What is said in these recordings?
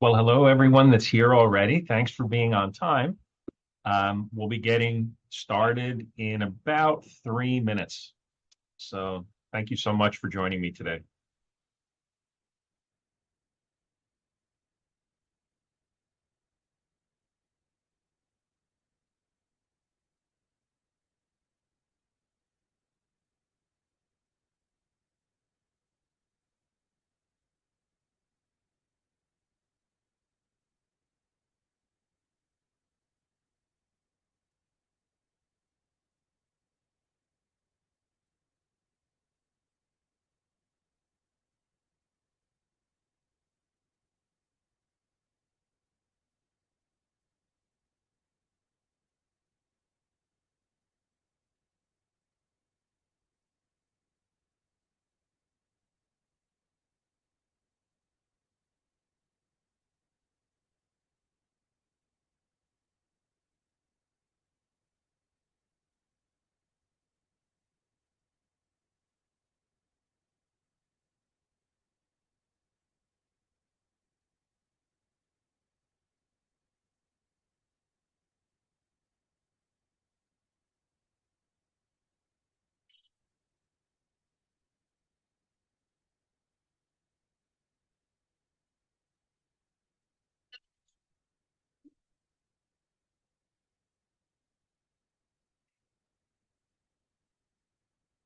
Well, hello, everyone that's here already. Thanks for being on time. We'll be getting started in about 3 minutes. So thank you so much for joining me today.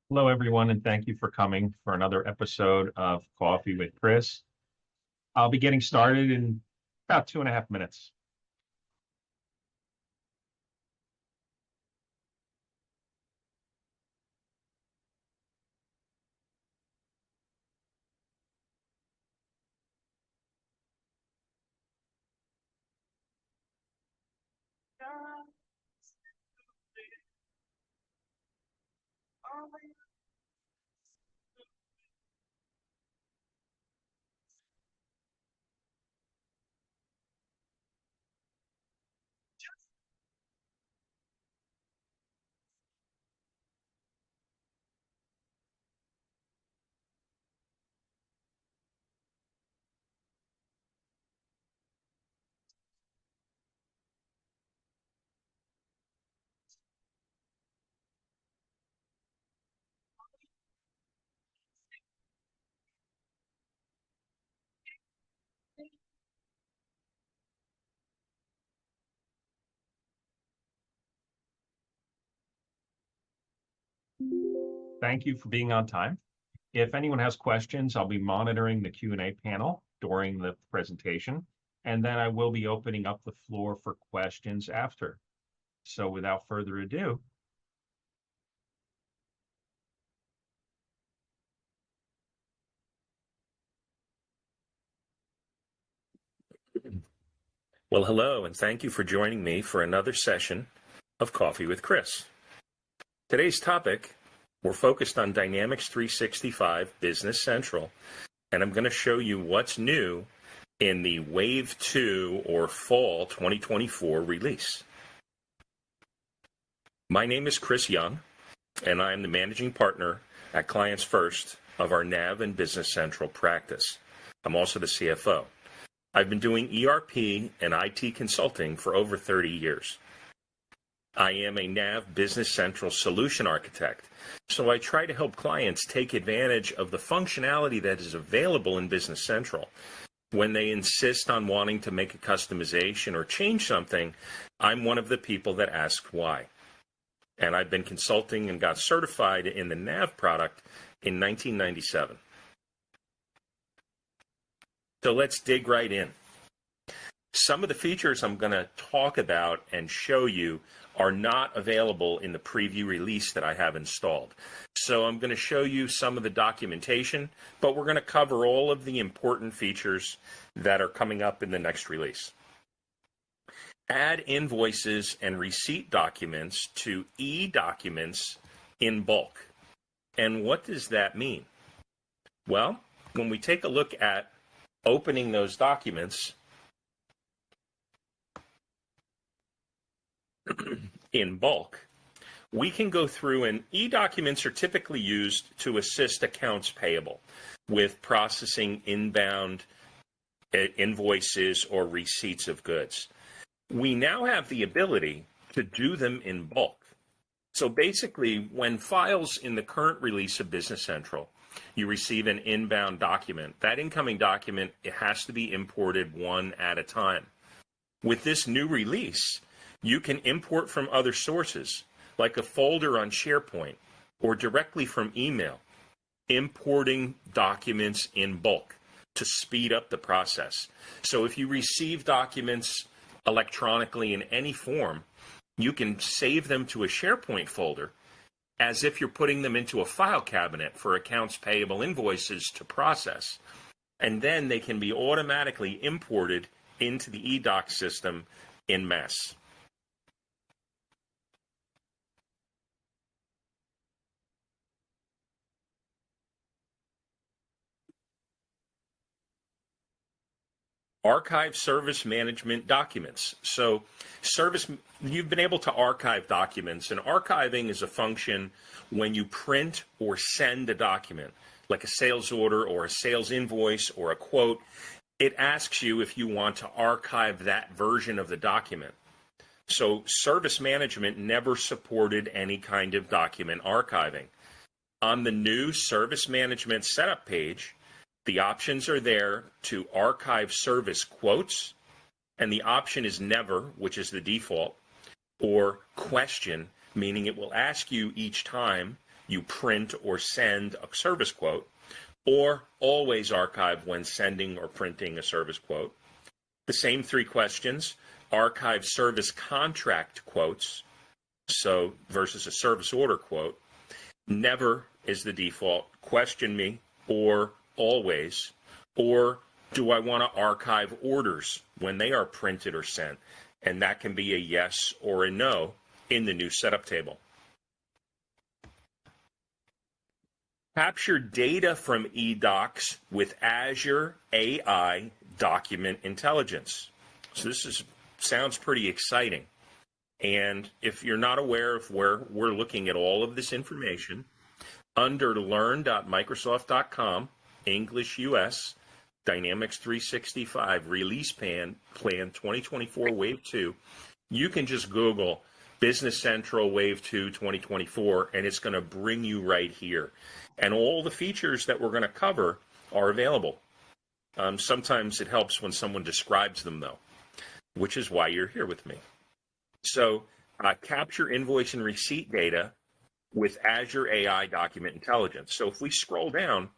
Hello, everyone, and thank you for coming for another episode of Coffee with Chris. I'll be getting started in about 2.5 minutes. Thank you for being on time. If anyone has questions, I'll be monitoring the Q&A panel during the presentation, and then I will be opening up the floor for questions after. So without further ado, Well, hello, and thank you for joining me for another session of Coffee with Chris. Today's topic, we're focused on Dynamics 365 Business Central, and I'm going to show you what's new in the Wave 2 or Fall 2024 release. My name is Chris Young, and I am the Managing Partner at Clients First of our NAV and Business Central practice. I'm also the CFO. I've been doing ERP and IT consulting for over 30 years. I am a NAV Business Central solution architect, so I try to help clients take advantage of the functionality that is available in Business Central. When they insist on wanting to make a customization or change something, I'm one of the people that ask why. And I've been consulting and got certified in the NAV product in 1997. So let's dig right in. Some of the features I'm going to talk about and show you are not available in the preview release that I have installed. So I'm going to show you some of the documentation, but we're going to cover all of the important features that are coming up in the next release. Add invoices and receipt documents to e-documents in bulk. And what does that mean? Well, when we take a look at opening those documents in bulk, we can go through, and e-documents are typically used to assist accounts payable with processing inbound invoices or receipts of goods. We now have the ability to do them in bulk. So basically, when files in the current release of Business Central, you receive an inbound document, that incoming document, it has to be imported one at a time. With this new release, you can import from other sources, like a folder on SharePoint or directly from email, importing documents in bulk to speed up the process. So if you receive documents electronically in any form, you can save them to a SharePoint folder as if you're putting them into a file cabinet for accounts payable invoices to process. And then they can be automatically imported into the eDoc system en masse. Archive service management documents. So you've been able to archive documents, and archiving is a function when you print or send a document, like a sales order or a sales invoice or a quote. It asks you if you want to archive that version of the document. So service management never supported any kind of document archiving. On the new service management setup page, the options are there to archive service quotes, and the option is never, which is the default, or question, meaning it will ask you each time you print or send a service quote, or always archive when sending or printing a service quote. The same three questions, archive service contract quotes, so versus a service order quote. Never is the default, question me, or always, or do I want to archive orders when they are printed or sent? And that can be a yes or a no in the new setup table. Capture data from eDocs with Azure AI Document Intelligence. So this sounds pretty exciting. And if you're not aware of where we're looking at all of this information, under learn.microsoft.com, English US, Dynamics 365 Release Plan 2024 Wave 2, you can just Google Business Central Wave 2 2024, and it's going to bring you right here. And all the features that we're going to cover are available. Sometimes it helps when someone describes them, though, which is why you're here with me. So capture invoice and receipt data with Azure AI Document Intelligence. So if we scroll down,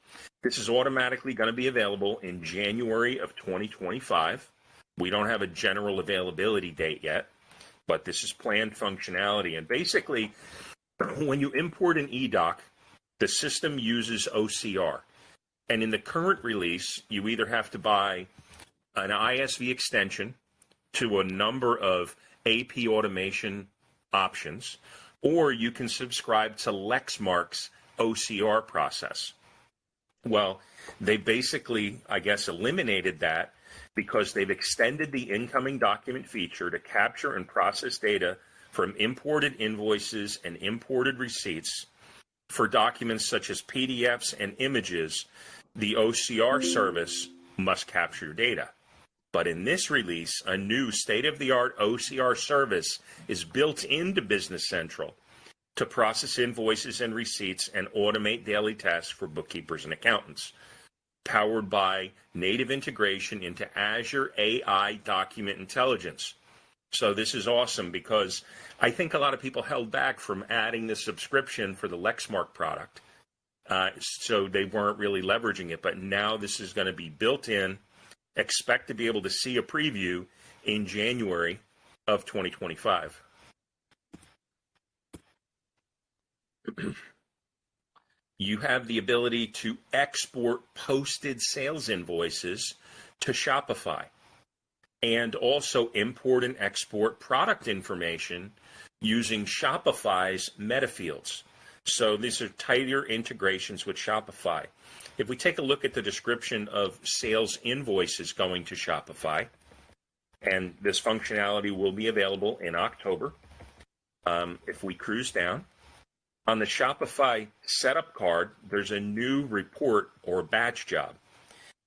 this is automatically going to be available in January of 2025. We don't have a general availability date yet, but this is planned functionality. And basically, when you import an eDoc, the system uses OCR. And in the current release, you either have to buy an ISV extension to a number of AP automation options, or you can subscribe to Lexmark's OCR process. Well, they basically, I guess, eliminated that because they've extended the incoming document feature to capture and process data from imported invoices and imported receipts. For documents such as PDFs and images, the OCR service must capture data. But in this release, a new state-of-the-art OCR service is built into Business Central to process invoices and receipts and automate daily tasks for bookkeepers and accountants, powered by native integration into Azure AI Document Intelligence. So this is awesome because I think a lot of people held back from adding the subscription for the Lexmark product, so they weren't really leveraging it. But now this is going to be built in. Expect to be able to see a preview in January of 2025. you have the ability to export posted sales invoices to Shopify, and also import and export product information using Shopify's meta fields. So these are tighter integrations with Shopify. If we take a look at the description of sales invoices going to Shopify, and this functionality will be available in October, if we cruise down, on the Shopify setup card, there's a new report or batch job.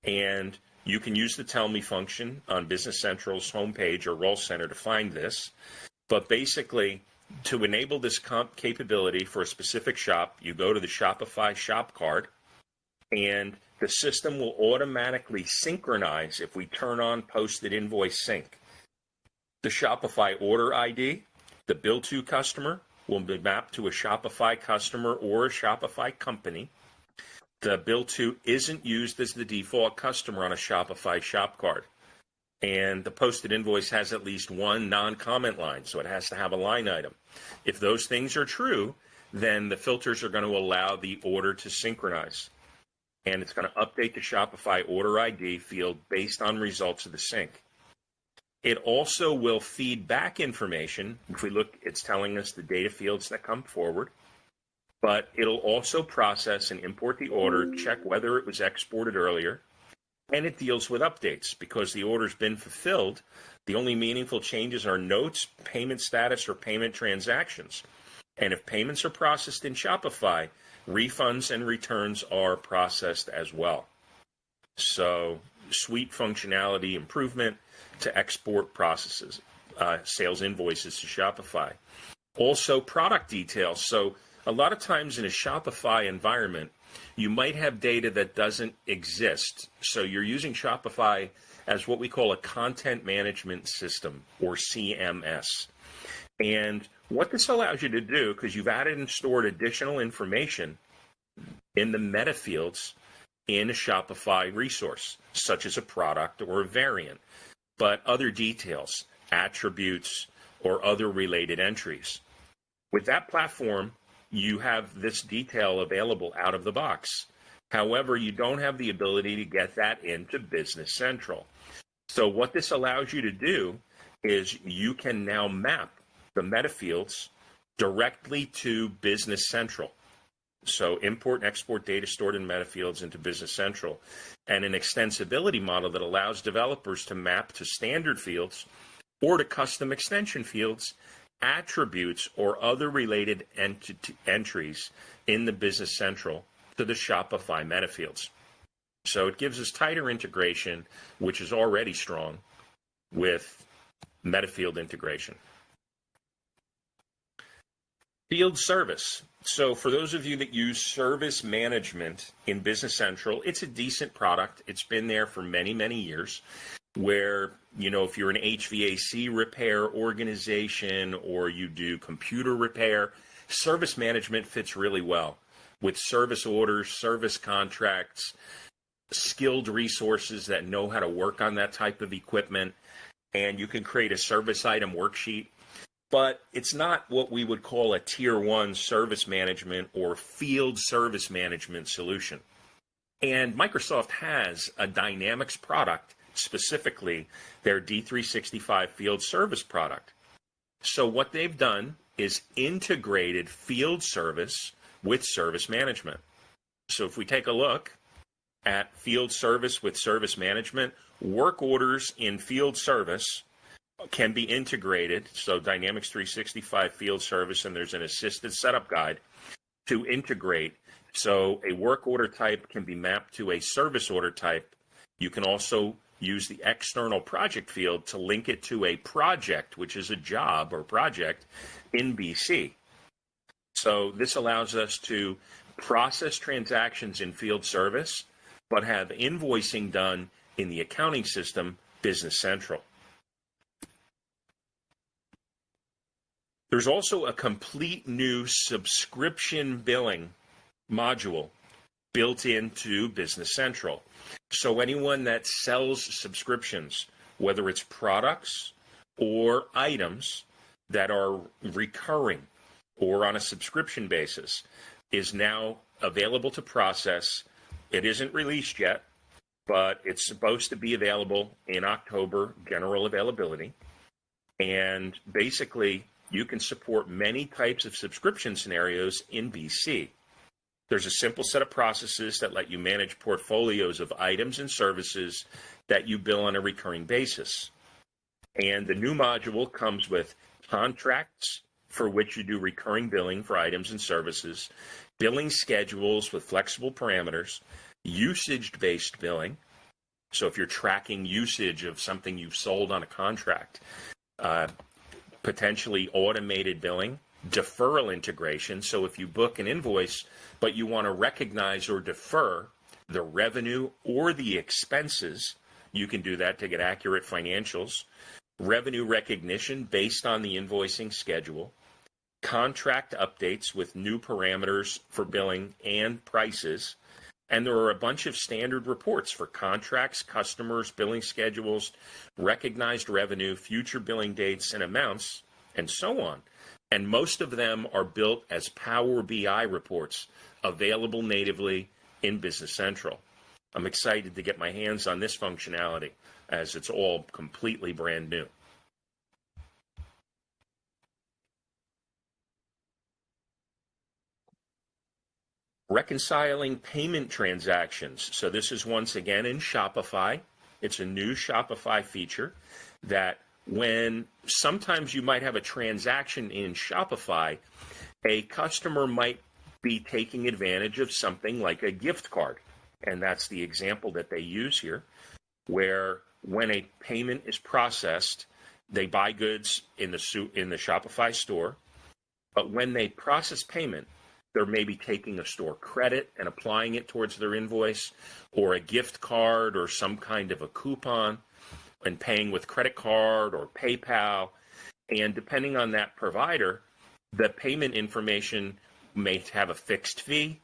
And you can use the Tell Me function on Business Central's homepage or Role Center to find this. But basically, to enable this capability for a specific shop, you go to the Shopify shop card, and the system will automatically synchronize if we turn on posted invoice sync. The Shopify order ID, the bill to customer, will be mapped to a Shopify customer or a Shopify company. The bill to isn't used as the default customer on a Shopify shop card. And the posted invoice has at least one non-comment line, so it has to have a line item. If those things are true, then the filters are going to allow the order to synchronize. And it's going to update the Shopify order ID field based on results of the sync. It also will feed back information. If we look, it's telling us the data fields that come forward. But it'll also process and import the order, check whether it was exported earlier, and it deals with updates. Because the order's been fulfilled, the only meaningful changes are notes, payment status, or payment transactions. And if payments are processed in Shopify, refunds and returns are processed as well. So, sweet functionality improvement to export processes, sales invoices to Shopify. Also, product details. So, a lot of times in a Shopify environment, you might have data that doesn't exist. So you're using Shopify as what we call a content management system, or CMS. And what this allows you to do, because you've added and stored additional information in the meta fields in a Shopify resource, such as a product or a variant, but other details, attributes, or other related entries. With that platform, you have this detail available out of the box. However, you don't have the ability to get that into Business Central. So what this allows you to do is you can now map the meta fields directly to Business Central. So import and export data stored in meta fields into Business Central, and an extensibility model that allows developers to map to standard fields or to custom extension fields attributes or other related entries in the Business Central to the Shopify meta fields. So it gives us tighter integration, which is already strong, with meta field integration. Field service. So for those of you that use service management in Business Central, it's a decent product. It's been there for many, many years, where, you know, if you're an HVAC repair organization or you do computer repair, service management fits really well with service orders, service contracts, skilled resources that know how to work on that type of equipment, and you can create a service item worksheet. But it's not what we would call a tier 1 service management or field service management solution. And Microsoft has a Dynamics product, specifically their D365 field service product. So what they've done is integrated field service with service management. So if we take a look at field service with service management, work orders in field service can be integrated. So Dynamics 365 field service, and there's an assisted setup guide to integrate. So a work order type can be mapped to a service order type. You can also use the external project field to link it to a project, which is a job or project in BC. So this allows us to process transactions in field service, but have invoicing done in the accounting system, Business Central. There's also a complete new subscription billing module built into Business Central. So anyone that sells subscriptions, whether it's products or items that are recurring, or on a subscription basis is now available to process. It isn't released yet, but it's supposed to be available in October, general availability. And basically, you can support many types of subscription scenarios in BC. There's a simple set of processes that let you manage portfolios of items and services that you bill on a recurring basis. And the new module comes with contracts for which you do recurring billing for items and services, billing schedules with flexible parameters, usage-based billing. So if you're tracking usage of something you've sold on a contract, potentially automated billing, deferral integration. So if you book an invoice, but you want to recognize or defer the revenue or the expenses, you can do that to get accurate financials. Revenue recognition based on the invoicing schedule. Contract updates with new parameters for billing and prices. And there are a bunch of standard reports for contracts, customers, billing schedules, recognized revenue, future billing dates and amounts, and so on. And most of them are built as Power BI reports available natively in Business Central. I'm excited to get my hands on this functionality as it's all completely brand new. Reconciling payment transactions. So this is once again in Shopify. It's a new Shopify feature that when sometimes you might have a transaction in Shopify, a customer might be taking advantage of something like a gift card. And that's the example that they use here, where when a payment is processed, they buy goods in the Shopify store, but when they process payment, they're maybe taking a store credit and applying it towards their invoice, or a gift card or some kind of a coupon, and paying with credit card or PayPal. And depending on that provider, the payment information may have a fixed fee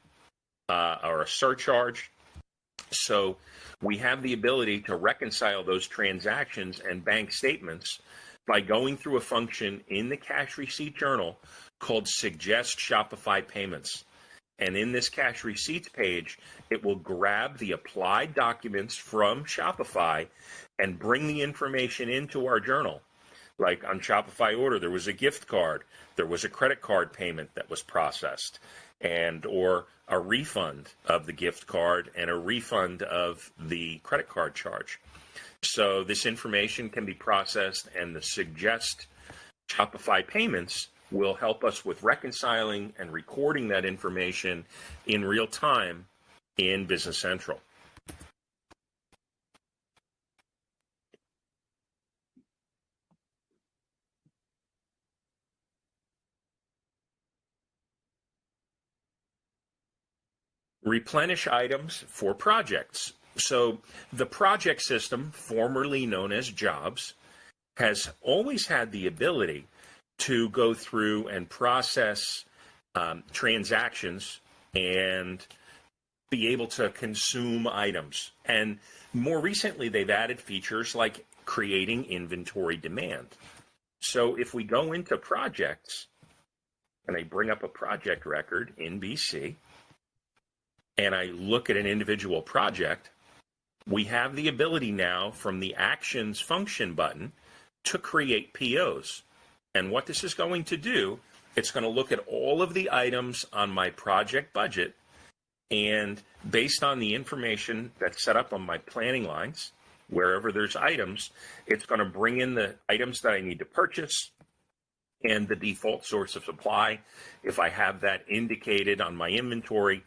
or a surcharge. So we have the ability to reconcile those transactions and bank statements by going through a function in the cash receipt journal called Suggest Shopify Payments. And in this cash receipts page, it will grab the applied documents from Shopify and bring the information into our journal. Like on Shopify order, there was a gift card, there was a credit card payment that was processed, and or a refund of the gift card and a refund of the credit card charge. So this information can be processed, and the Suggest Shopify Payments will help us with reconciling and recording that information in real time in Business Central. Replenish items for projects. So the project system, formerly known as Jobs, has always had the ability to go through and process transactions and be able to consume items. And more recently, they've added features like creating inventory demand. So if we go into projects, and I bring up a project record in BC, and I look at an individual project, we have the ability now from the Actions function button to create POs. And what this is going to do, it's going to look at all of the items on my project budget, and based on the information that's set up on my planning lines, wherever there's items, it's going to bring in the items that I need to purchase and the default source of supply, if I have that indicated on my inventory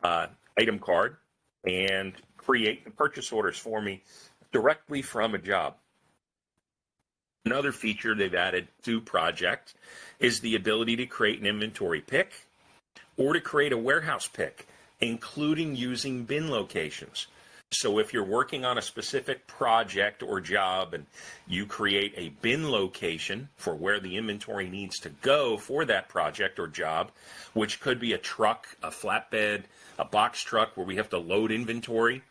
item card, and create the purchase orders for me directly from a job. Another feature they've added to Project is the ability to create an inventory pick or to create a warehouse pick, including using bin locations. So if you're working on a specific project or job and you create a bin location for where the inventory needs to go for that project or job, which could be a truck, a flatbed, a box truck where we have to load inventory,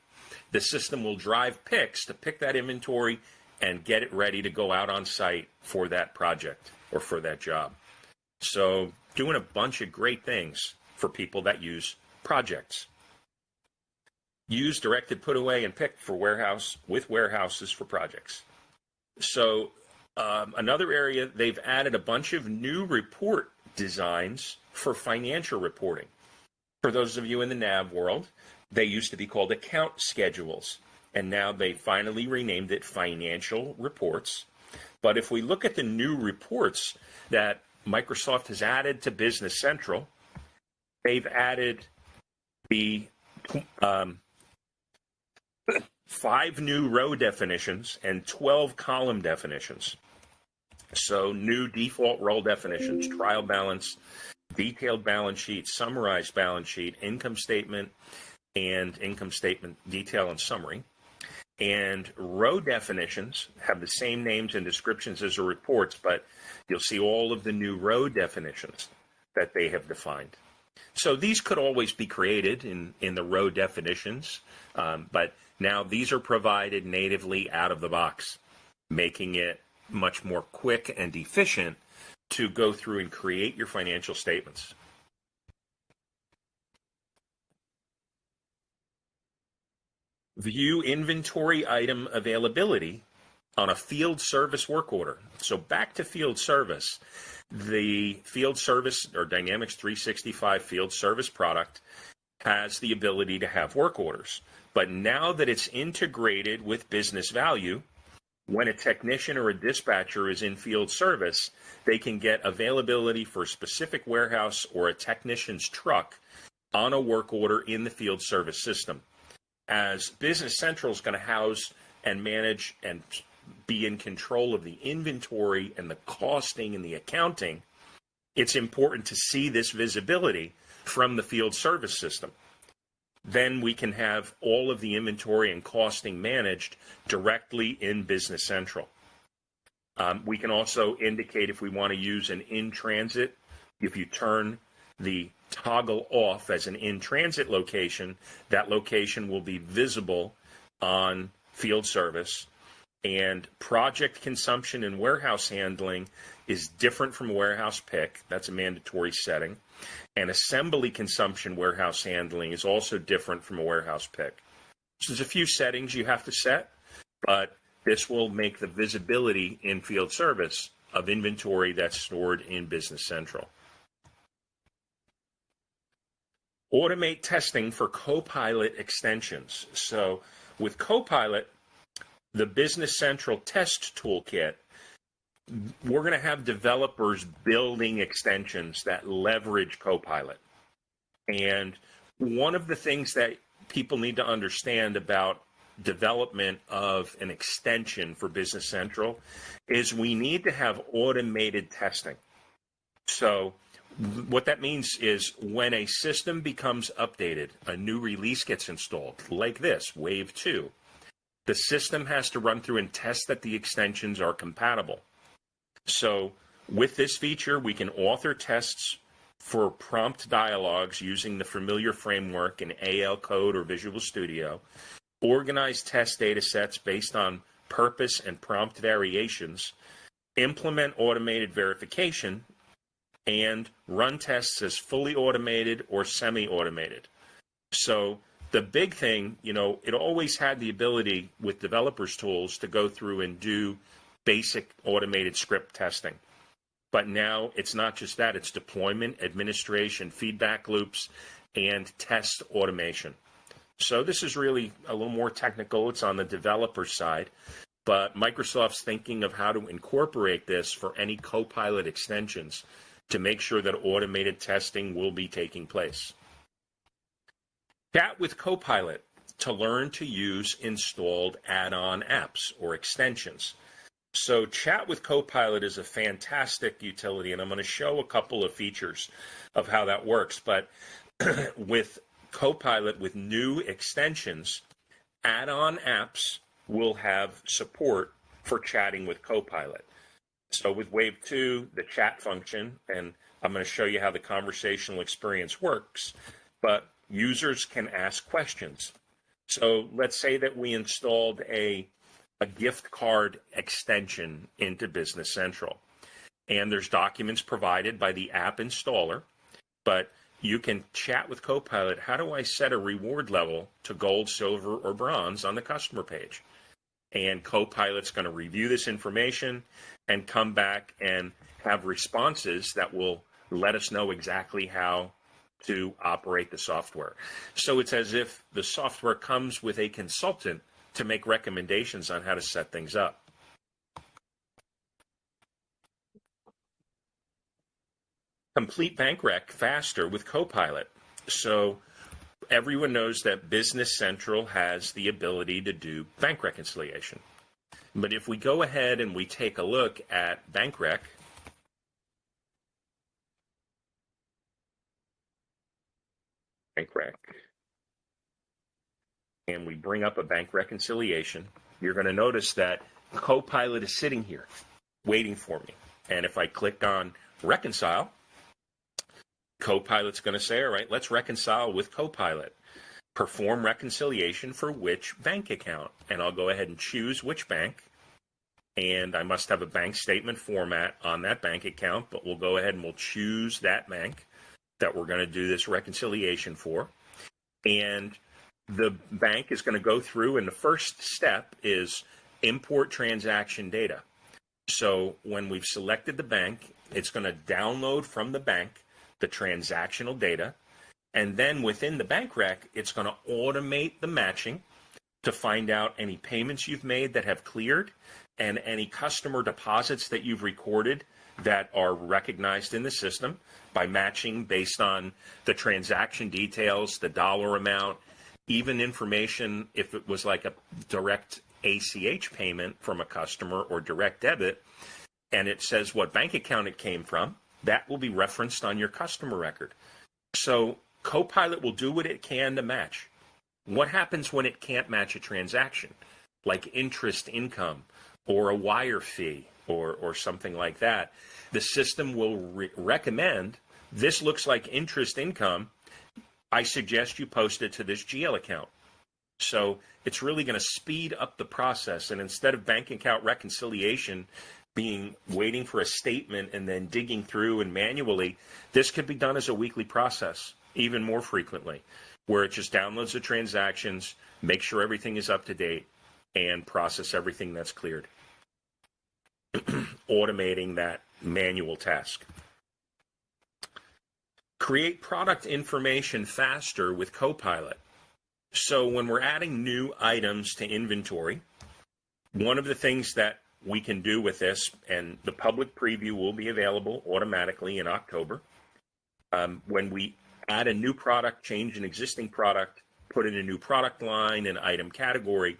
the system will drive picks to pick that inventory and get it ready to go out on site for that project or for that job. So doing a bunch of great things for people that use projects. Use directed put away and pick for warehouses for projects. So another area, they've added a bunch of new report designs for financial reporting. For those of you in the NAV world, they used to be called account schedules, and now they finally renamed it financial reports. But if we look at the new reports that Microsoft has added to Business Central, they've added the 5 new row definitions and 12 column definitions. So new default role definitions, trial balance, detailed balance sheet, summarized balance sheet, income statement detail and summary. And row definitions have the same names and descriptions as the reports, but you'll see all of the new row definitions that they have defined. So these could always be created in the row definitions, but now these are provided natively out of the box, making it much more quick and efficient to go through and create your financial statements. View inventory item availability on a field service work order. So back to field service. The field service or Dynamics 365 field service product has the ability to have work orders. But now that it's integrated with business value, when a technician or a dispatcher is in field service, they can get availability for a specific warehouse or a technician's truck on a work order in the field service system. As Business Central is going to house and manage and be in control of the inventory and the costing and the accounting, it's important to see this visibility from the field service system. Then we can have all of the inventory and costing managed directly in Business Central. We can also indicate if we want to use an in-transit. If you turn the toggle off as an in-transit location, that location will be visible on field service. And project consumption and warehouse handling is different from warehouse pick. That's a mandatory setting. And assembly consumption warehouse handling is also different from a warehouse pick. So there's a few settings you have to set, but this will make the visibility in field service of inventory that's stored in Business Central. Automate testing for Copilot extensions. So with Copilot, the Business Central test toolkit, we're going to have developers building extensions that leverage Copilot. And one of the things that people need to understand about development of an extension for Business Central is we need to have automated testing. So what that means is when a system becomes updated, a new release gets installed, like this, Wave 2, the system has to run through and test that the extensions are compatible. So with this feature, we can author tests for prompt dialogues using the familiar framework in AL Code or Visual Studio, organize test data sets based on purpose and prompt variations, implement automated verification, and run tests as fully automated or semi-automated. So the big thing, it always had the ability with developers' tools to go through and do basic automated script testing. But now it's not just that, it's deployment, administration, feedback loops, and test automation. So this is really a little more technical. It's on the developer side, but Microsoft's thinking of how to incorporate this for any Copilot extensions to make sure that automated testing will be taking place. Chat with Copilot to learn to use installed add-on apps or extensions. So Chat with Copilot is a fantastic utility, and I'm going to show a couple of features of how that works. But with Copilot, with new extensions, add-on apps will have support for chatting with Copilot. So with Wave 2, the chat function, and I'm going to show you how the conversational experience works, but users can ask questions. So let's say that we installed a gift card extension into Business Central. and there's documents provided by the app installer, but you can chat with Copilot. How do I set a reward level to gold, silver, or bronze on the customer page? And Copilot's going to review this information and come back and have responses that will let us know exactly how to operate the software. So it's as if the software comes with a consultant to make recommendations on how to set things up. Complete bank rec faster with Copilot. So everyone knows that Business Central has the ability to do bank reconciliation. But if we go ahead and we take a look at bank rec, and we bring up a bank reconciliation, you're going to notice that Copilot is sitting here waiting for me. And if I click on reconcile, Copilot's going to say, all right, let's reconcile with Copilot. Perform reconciliation for which bank account? And I'll go ahead and choose which bank. And I must have a bank statement format on that bank account, but we'll go ahead and we'll choose that bank that we're going to do this reconciliation for. And the bank is going to go through, and the first step is import transaction data. So when we've selected the bank, it's going to download from the bank the transactional data, and then within the bank rec, it's going to automate the matching to find out any payments you've made that have cleared and any customer deposits that you've recorded that are recognized in the system by matching based on the transaction details, the dollar amount, even information if it was like a direct ACH payment from a customer or direct debit, and it says what bank account it came from. That will be referenced on your customer record. So Copilot will do what it can to match. What happens when it can't match a transaction, like interest income or a wire fee or something like that? The system will recommend, this looks like interest income. I suggest you post it to this GL account. So it's really going to speed up the process. And instead of bank account reconciliation waiting for a statement and then digging through and manually, this could be done as a weekly process, even more frequently, where it just downloads the transactions, make sure everything is up to date, and process everything that's cleared. Automating that manual task. Create product information faster with Copilot. So when we're adding new items to inventory, one of the things that we can do with this, and the public preview will be available automatically in October. When we add a new product, change an existing product, put in a new product line, an item category,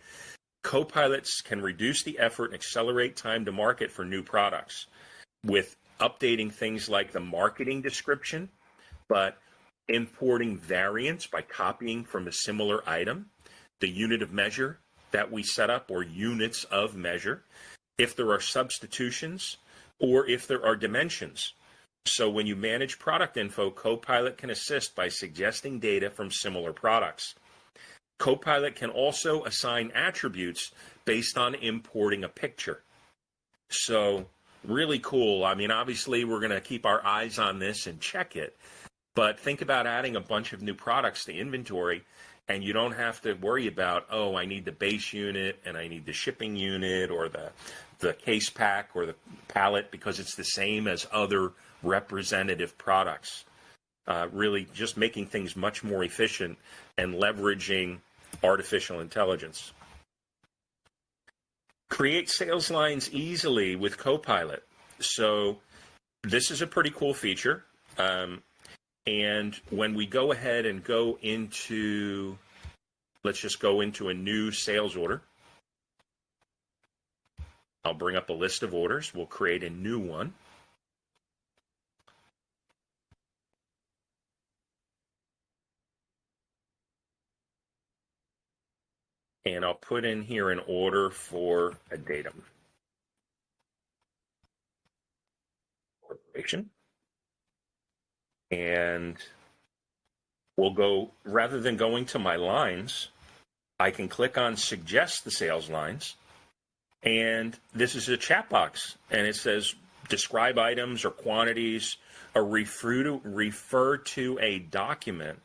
Copilots can reduce the effort and accelerate time to market for new products with updating things like the marketing description, but importing variants by copying from a similar item, the unit of measure that we set up or units of measure, if there are substitutions, or if there are dimensions. So when you manage product info, Copilot can assist by suggesting data from similar products. Copilot can also assign attributes based on importing a picture. So really cool. I mean, obviously, we're going to keep our eyes on this and check it. But think about adding a bunch of new products to inventory, and you don't have to worry about, oh, I need the base unit, and I need the shipping unit, or the case pack, or the pallet, because it's the same as other representative products. Really just making things much more efficient and leveraging artificial intelligence. Create sales lines easily with Copilot. So this is a pretty cool feature. And when we go ahead and go into, let's just go into a new sales order. I'll bring up a list of orders. We'll create a new one. And I'll put in here an order for a datum. Corporation. And we'll go, rather than going to my lines, I can click on suggest the sales lines. And this is a chat box. And it says, describe items or quantities, or refer to a document,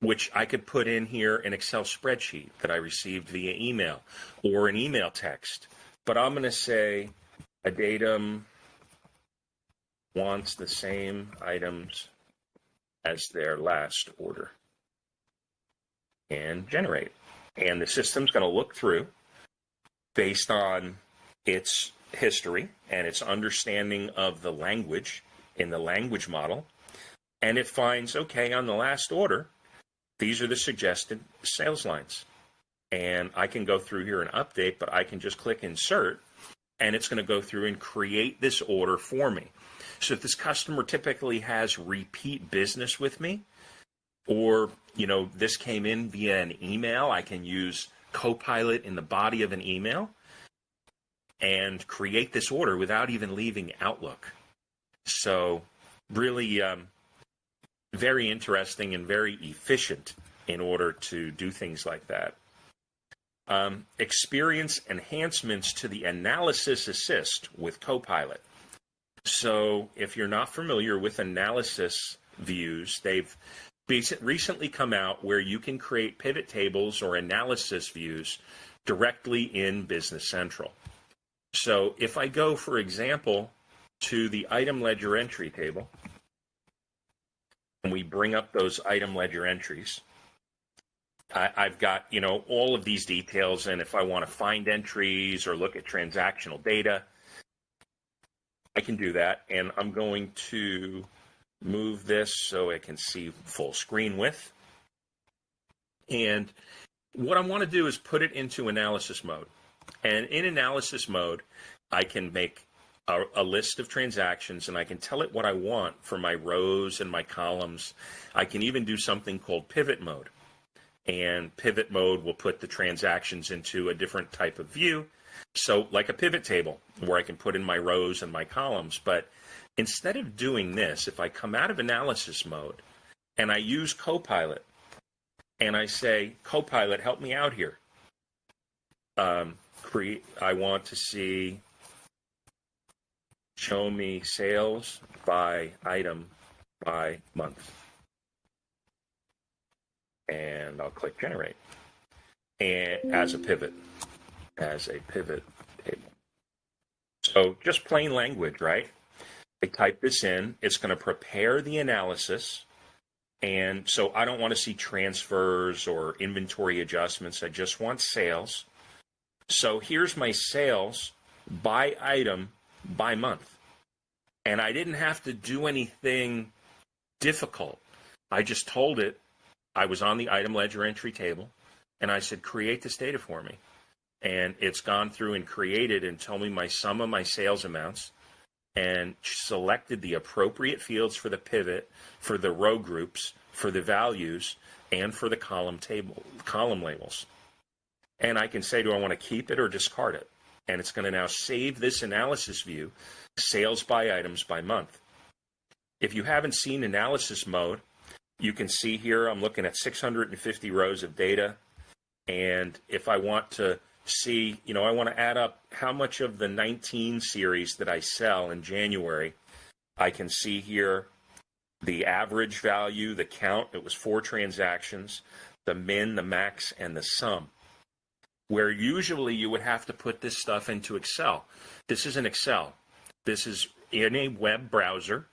which I could put in here an Excel spreadsheet that I received via email or an email text. But I'm going to say a datum wants the same items as their last order and generate. And the system's going to look through based on its history and its understanding of the language in the language model. And it finds, okay, on the last order, these are the suggested sales lines. And I can go through here and update, but I can just click insert, and it's going to go through and create this order for me. So if this customer typically has repeat business with me, or, this came in via an email, I can use Copilot in the body of an email and create this order without even leaving Outlook. So really very interesting and very efficient in order to do things like that. Experience enhancements to the analysis assist with Copilot. So if you're not familiar with analysis views, they've recently come out where you can create pivot tables or analysis views directly in Business Central. So if I go, for example, to the item ledger entry table, and we bring up those item ledger entries, I've got, all of these details, and if I want to find entries or look at transactional data, I can do that. And I'm going to move this so I can see full screen width. And what I want to do is put it into analysis mode. And in analysis mode, I can make a list of transactions, and I can tell it what I want for my rows and my columns. I can even do something called pivot mode. And pivot mode will put the transactions into a different type of view. So like a pivot table where I can put in my rows and my columns. But instead of doing this, if I come out of analysis mode and I use Copilot and I say, Copilot, help me out here. I want to see, show me sales by item by month. And I'll click generate. And as a pivot table. So just plain language, right? I type this in, it's going to prepare the analysis. And so I don't want to see transfers or inventory adjustments. I just want sales. So here's my sales by item by month. And I didn't have to do anything difficult. I just told it, I was on the item ledger entry table, and I said, create this data for me. And it's gone through and created and told me my sum of my sales amounts and selected the appropriate fields for the pivot, for the row groups, for the values, and for the column labels. And I can say, do I want to keep it or discard it? And it's going to now save this analysis view, sales by items by month. If you haven't seen analysis mode, you can see here I'm looking at 650 rows of data. And if I want to see, I want to add up how much of the 19 series that I sell in January, I can see here the average value, the count, it was 4 transactions, the min, the max, and the sum. Where usually you would have to put this stuff into Excel. This isn't Excel. This is in a web browser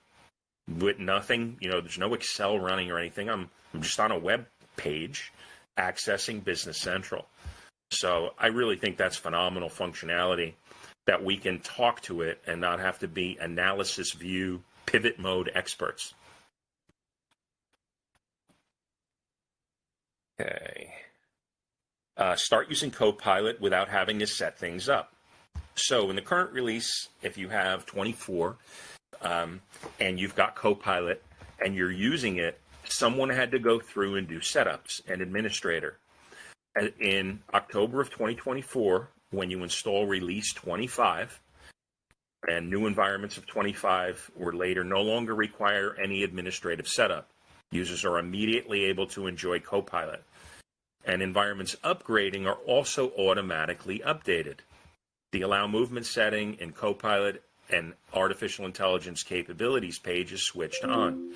with nothing, there's no Excel running or anything. I'm just on a web page accessing Business Central. So I really think that's phenomenal functionality that we can talk to it and not have to be analysis view, pivot mode experts. Okay. Start using Copilot without having to set things up. So in the current release, if you have 24 and you've got Copilot and you're using it, someone had to go through and do setups, an administrator. In October of 2024, when you install release 25 and new environments of 25 or later no longer require any administrative setup, users are immediately able to enjoy Copilot. And environments upgrading are also automatically updated. The allow movement setting in Copilot and artificial intelligence capabilities page is switched on.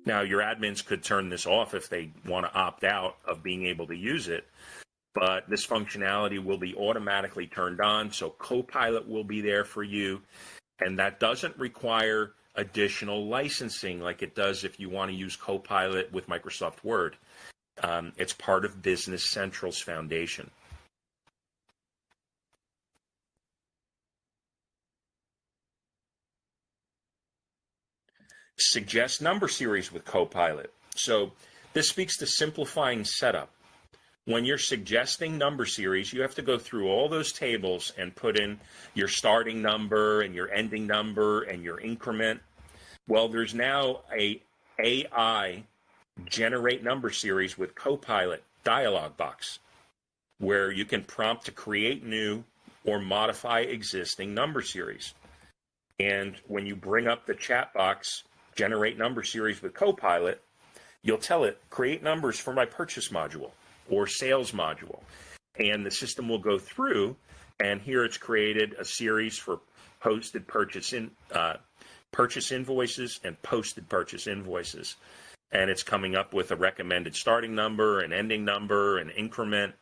Now, your admins could turn this off if they want to opt out of being able to use it, but this functionality will be automatically turned on, so Copilot will be there for you, and that doesn't require additional licensing like it does if you want to use Copilot with Microsoft Word. It's part of Business Central's foundation. Suggest number series with Copilot. So this speaks to simplifying setup. When you're suggesting number series, you have to go through all those tables and put in your starting number and your ending number and your increment. Well, there's now a AI generate number series with Copilot dialog box where you can prompt to create new or modify existing number series. And when you bring up the chat box, generate number series with Copilot, you'll tell it, create numbers for my purchase module or sales module. And the system will go through, and here it's created a series for posted purchase invoices and posted purchase invoices. And it's coming up with a recommended starting number, an ending number, an increment.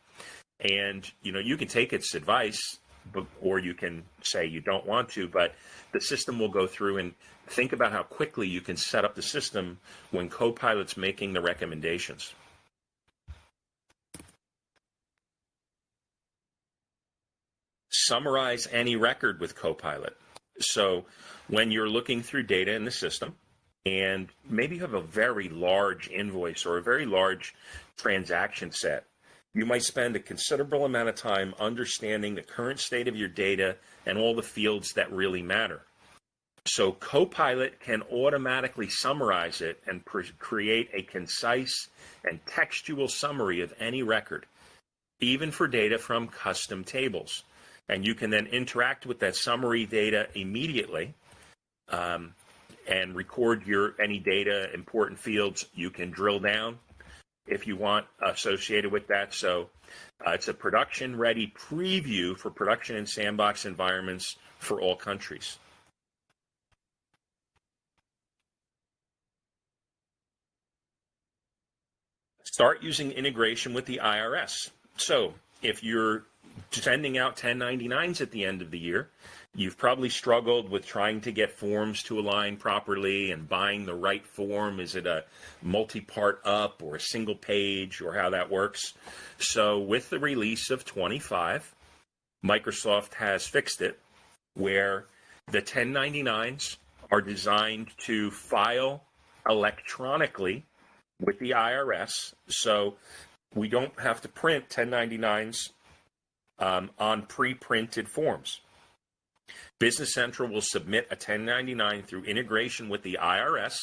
And, you can take its advice, or you can say you don't want to, but the system will go through and think about how quickly you can set up the system when Copilot's making the recommendations. Summarize any record with Copilot. So when you're looking through data in the system, and maybe you have a very large invoice or a very large transaction set, you might spend a considerable amount of time understanding the current state of your data and all the fields that really matter. So Copilot can automatically summarize it and create a concise and textual summary of any record, even for data from custom tables. And you can then interact with that summary data immediately and record any data, important fields. You can drill down if you want associated with that. So it's a production-ready preview for production and sandbox environments for all countries. Start using integration with the IRS. So if you're sending out 1099s at the end of the year, you've probably struggled with trying to get forms to align properly and buying the right form. Is it a multi-part up or a single page, or how that works? So with the release of 25, Microsoft has fixed it where the 1099s are designed to file electronically with the IRS. So we don't have to print 1099s on pre-printed forms. Business Central will submit a 1099 through integration with the IRS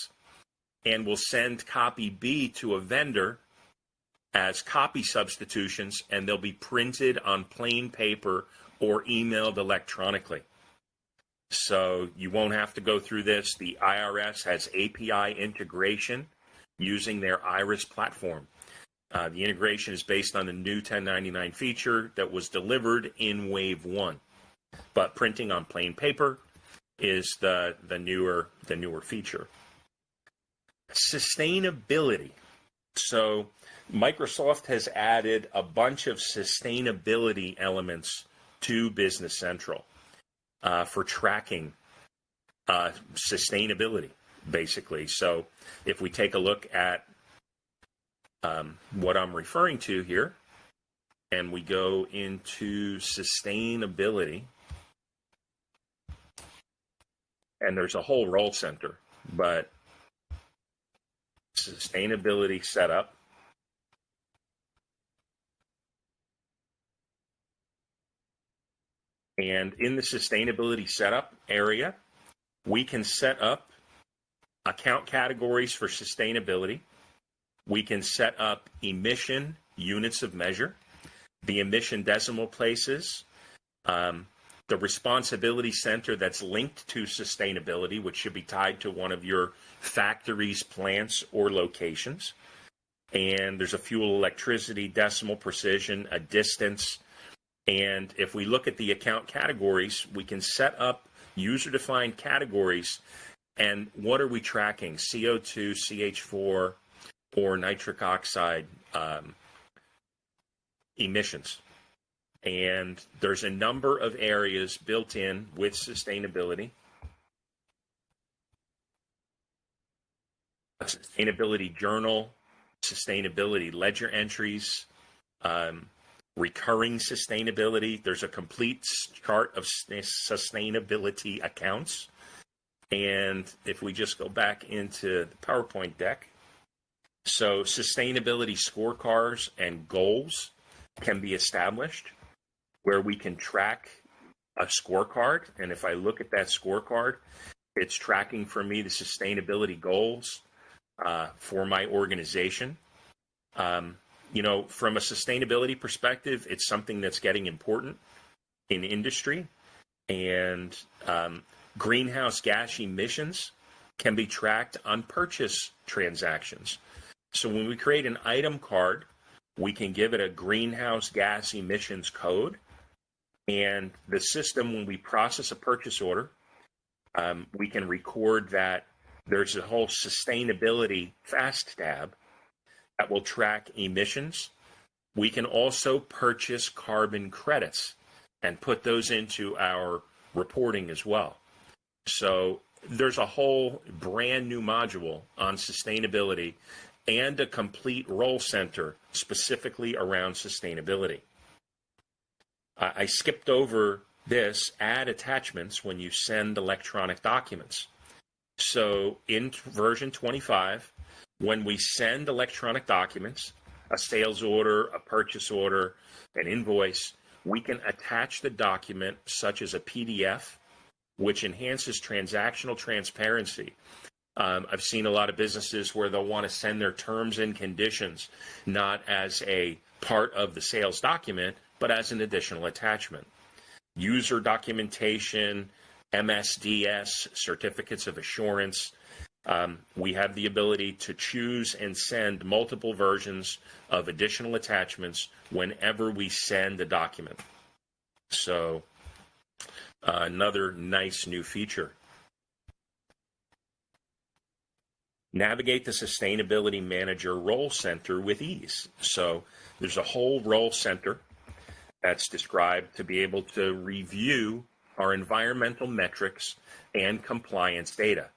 and will send copy B to a vendor as copy substitutions, and they'll be printed on plain paper or emailed electronically. So you won't have to go through this. The IRS has API integration using their Iris platform. The integration is based on the new 1099 feature that was delivered in Wave 1. But printing on plain paper is the newer feature. Sustainability. So Microsoft has added a bunch of sustainability elements to Business Central for tracking sustainability, basically. So if we take a look at what I'm referring to here, and we go into sustainability, and there's a whole role center, but sustainability setup. And in the sustainability setup area, we can set up account categories for sustainability. We can set up emission units of measure, the emission decimal places, the responsibility center that's linked to sustainability, which should be tied to one of your factories, plants, or locations. And there's a fuel, electricity, decimal precision, a distance. And if we look at the account categories, we can set up user-defined categories, and what are we tracking? CO2, CH4, or nitric oxide emissions. And there's a number of areas built in with sustainability. A sustainability journal, sustainability ledger entries, recurring sustainability. There's a complete chart of sustainability accounts. And if we just go back into the PowerPoint deck, so sustainability scorecards and goals can be established where we can track a scorecard. And if I look at that scorecard, it's tracking for me the sustainability goals for my organization. You know, from a sustainability perspective, it's something that's getting important in industry, and greenhouse gas emissions can be tracked on purchase transactions. So when we create an item card, we can give it a greenhouse gas emissions code, and the system, when we process a purchase order, we can record that there's a whole sustainability fast tab that will track emissions. We can also purchase carbon credits and put those into our reporting as well. So there's a whole brand new module on sustainability and a complete role center specifically around sustainability. I skipped over this, add attachments when you send electronic documents. So in version 25, when we send electronic documents, a sales order, a purchase order, an invoice, we can attach the document such as a PDF, which enhances transactional transparency. I've seen a lot of businesses where they'll want to send their terms and conditions not as a part of the sales document, but as an additional attachment. User documentation, MSDS, certificates of assurance. We have the ability to choose and send multiple versions of additional attachments whenever we send a document. So another nice new feature. Navigate the Sustainability Manager Role Center with ease. So there's a whole role center that's described to be able to review our environmental metrics and compliance data.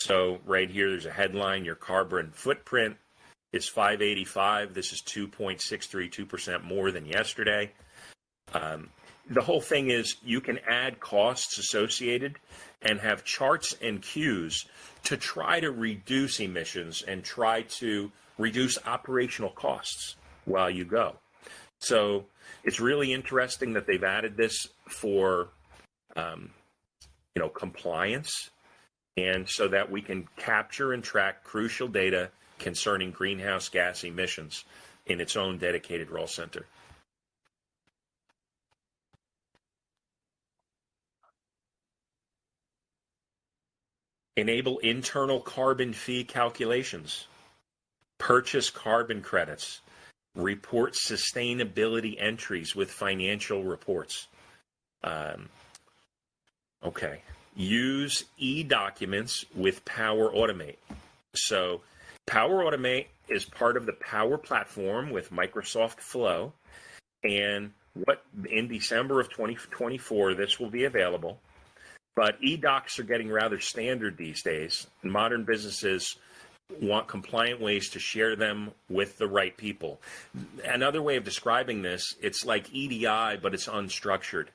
So right here, there's a headline: your carbon footprint is 585. This is 2.632% more than yesterday. The whole thing is you can add costs associated and have charts and cues to try to reduce emissions and try to reduce operational costs while you go. So it's really interesting that they've added this for compliance, and so that we can capture and track crucial data concerning greenhouse gas emissions in its own dedicated role center. Enable internal carbon fee calculations, purchase carbon credits, report sustainability entries with financial reports. Use e-documents with Power Automate. So Power Automate is part of the Power Platform with Microsoft Flow. And in December of 2024, this will be available. But e-docs are getting rather standard these days. Modern businesses want compliant ways to share them with the right people. Another way of describing this, it's like EDI, but it's unstructured.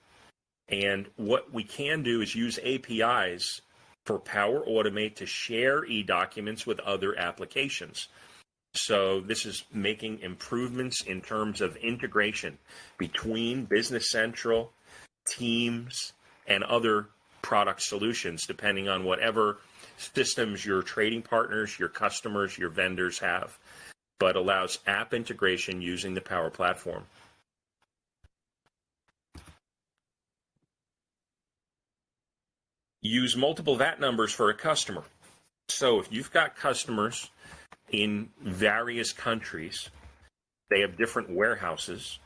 And what we can do is use APIs for Power Automate to share e-documents with other applications. So this is making improvements in terms of integration between Business Central, Teams, and other product solutions, depending on whatever systems your trading partners, your customers, your vendors have, but allows app integration using the Power Platform. Use multiple VAT numbers for a customer. So if you've got customers in various countries, they have different warehouses,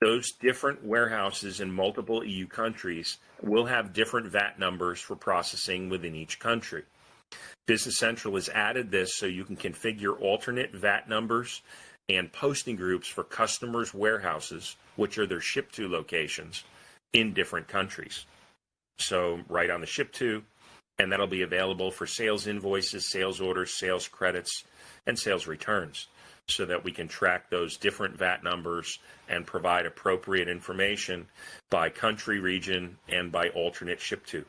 Those different warehouses in multiple EU countries will have different VAT numbers for processing within each country. Business Central has added this so you can configure alternate VAT numbers and posting groups for customers' warehouses, which are their ship-to locations, in different countries. So right on the ship-to, and that'll be available for sales invoices, sales orders, sales credits, and sales returns, so that we can track those different VAT numbers and provide appropriate information by country, region, and by alternate ship-to.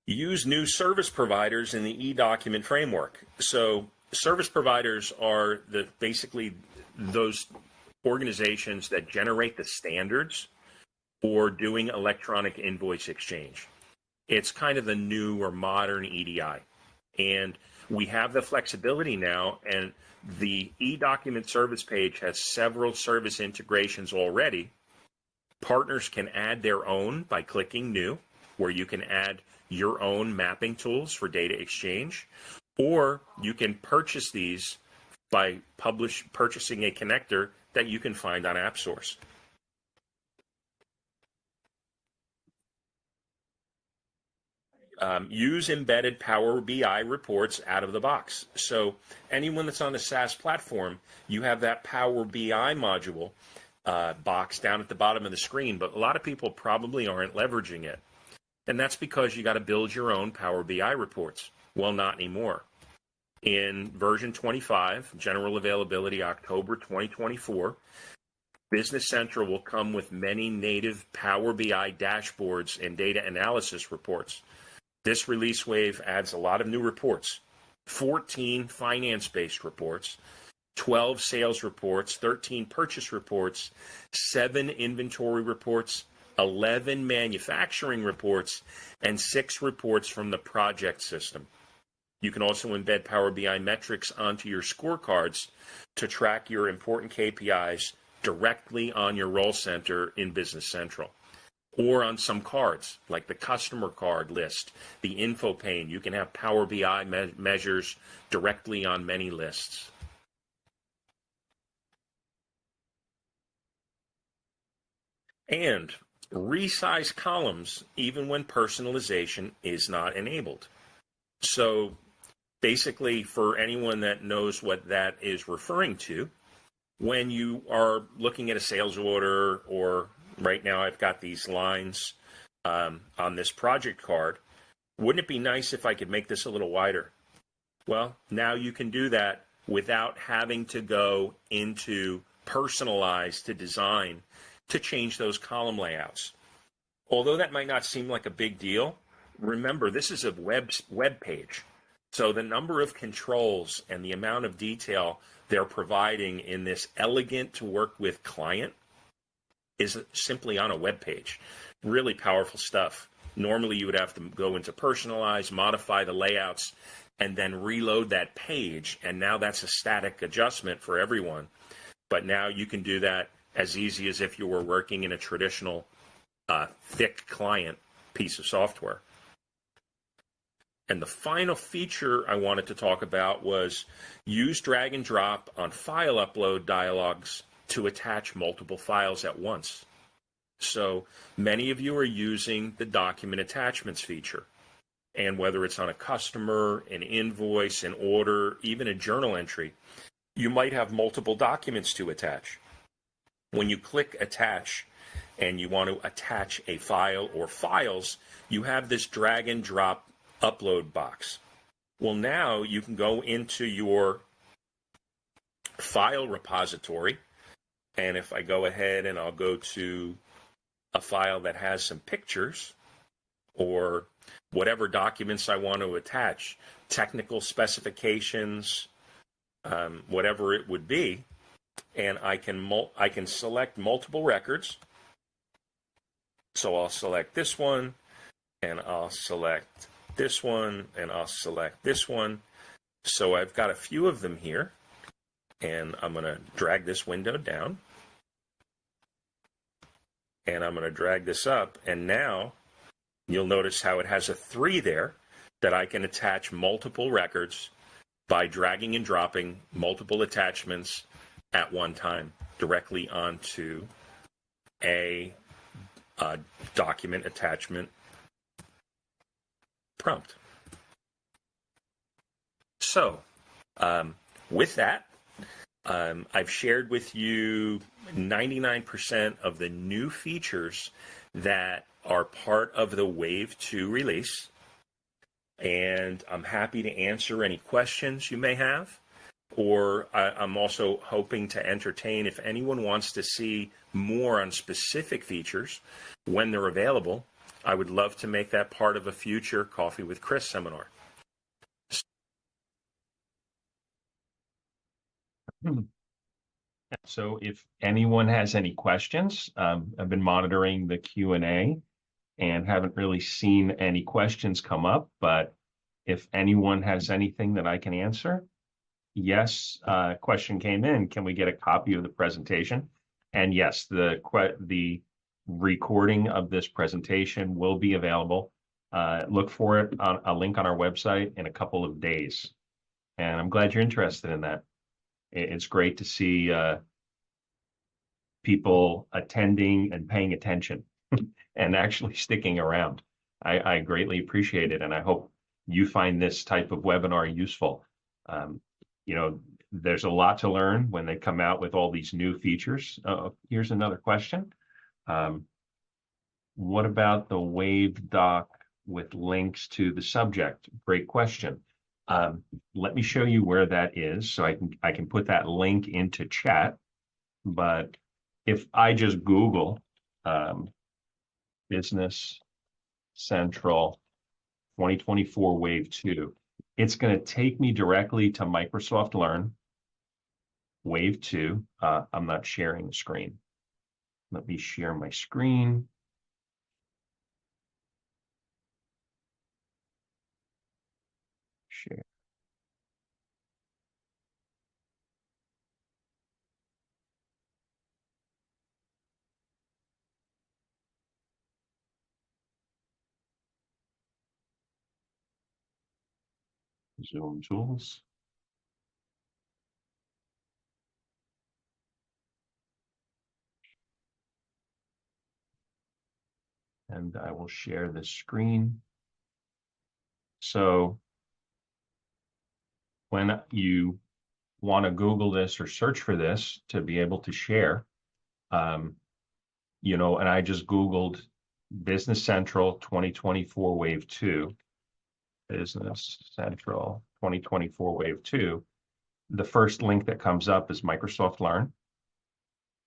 Use new service providers in the e-document framework. So service providers are basically those organizations that generate the standards for doing electronic invoice exchange. It's kind of the new or modern EDI. And we have the flexibility now, and the e-document service page has several service integrations already. Partners can add their own by clicking new, where you can add your own mapping tools for data exchange, or you can purchase these by purchasing a connector that you can find on AppSource. Use embedded Power BI reports out of the box. So anyone that's on the SaaS platform, you have that Power BI module box down at the bottom of the screen, but a lot of people probably aren't leveraging it. And that's because you got to build your own Power BI reports. Well, not anymore. In version 25, general availability October 2024, Business Central will come with many native Power BI dashboards and data analysis reports. This release wave adds a lot of new reports, 14 finance-based reports, 12 sales reports, 13 purchase reports, 7 inventory reports, 11 manufacturing reports, and 6 reports from the project system. You can also embed Power BI metrics onto your scorecards to track your important KPIs directly on your role center in Business Central, or on some cards, like the customer card list, the info pane. You can have Power BI measures directly on many lists. And resize columns even when personalization is not enabled. So basically, for anyone that knows what that is referring to, when you are looking at a sales order, or right now I've got these lines on this project card, wouldn't it be nice if I could make this a little wider? Well, now you can do that without having to go into personalize to design to change those column layouts. Although that might not seem like a big deal, remember, this is a web page. So the number of controls and the amount of detail they're providing in this elegant to work with client is simply on a web page. Really powerful stuff. Normally you would have to go into personalize, modify the layouts, and then reload that page. And now that's a static adjustment for everyone. But now you can do that as easy as if you were working in a traditional thick client piece of software. And the final feature I wanted to talk about was use drag and drop on file upload dialogues to attach multiple files at once. So many of you are using the document attachments feature. And whether it's on a customer, an invoice, an order, even a journal entry, you might have multiple documents to attach. When you click attach and you want to attach a file or files, you have this drag and drop upload box. Well, now you can go into your file repository, and if I go ahead and I'll go to a file that has some pictures or whatever documents I want to attach, technical specifications, whatever it would be, and I can select multiple records. So I'll select this one, and I'll select this one, and I'll select this one. So I've got a few of them here, and I'm going to drag this window down, and I'm going to drag this up, and now you'll notice how it has a 3 there that I can attach multiple records by dragging and dropping multiple attachments at one time directly onto a document attachment prompt. So, with that, I've shared with you 99% of the new features that are part of the Wave 2 release. And I'm happy to answer any questions you may have. Or I'm also hoping to entertain if anyone wants to see more on specific features when they're available. I would love to make that part of a future Coffee with Chris seminar. So if anyone has any questions, I've been monitoring the Q&A and haven't really seen any questions come up, but if anyone has anything that I can answer, yes, question came in, can we get a copy of the presentation? And yes, the recording of this presentation will be available. Look for it on a link on our website in a couple of days. And I'm glad you're interested in that. It's great to see people attending and paying attention and actually sticking around. I greatly appreciate it, and I hope you find this type of webinar useful. You know, there's a lot to learn when they come out with all these new features. Here's another question. What about the Wave doc with links to the subject? Great question. Let me show you where that is, so I can put that link into chat. But if I just Google Business Central 2024 Wave 2, it's going to take me directly to Microsoft Learn Wave 2. I'm not sharing the screen. Let me share my screen. Share. Zoom tools. And I will share this screen. So when you want to Google this or search for this to be able to share, you know, and I just Googled Business Central 2024 Wave 2, Business Central 2024 Wave 2, the first link that comes up is Microsoft Learn.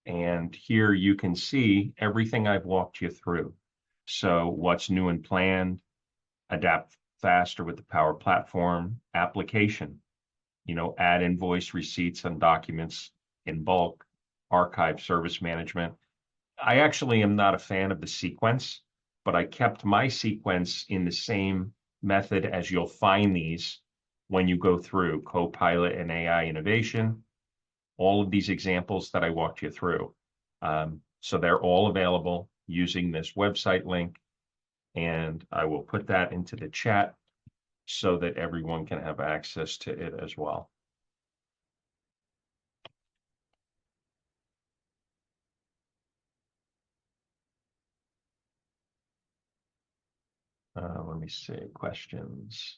And here you can see everything I've walked you through. So what's new and planned, adapt faster with the Power Platform, application, you know, add invoice receipts and documents in bulk, archive service management. I actually am not a fan of the sequence, but I kept my sequence in the same method as you'll find these when you go through Copilot and AI innovation, all of these examples that I walked you through. So they're all available using this website link, and I will put that into the chat so that everyone can have access to it as well. Let me see, questions.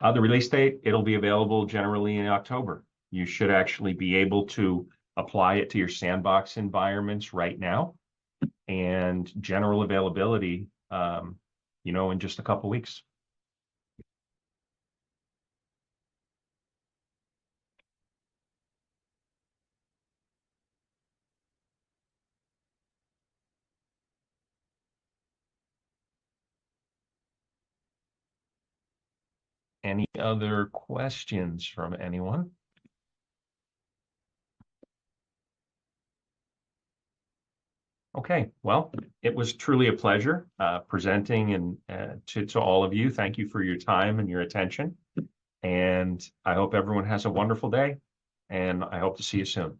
The release date, it'll be available generally in October. You should actually be able to apply it to your sandbox environments right now, and general availability, you know, in just a couple weeks. Any other questions from anyone? Okay, well, it was truly a pleasure presenting and to all of you. Thank you for your time and your attention. And I hope everyone has a wonderful day, and I hope to see you soon.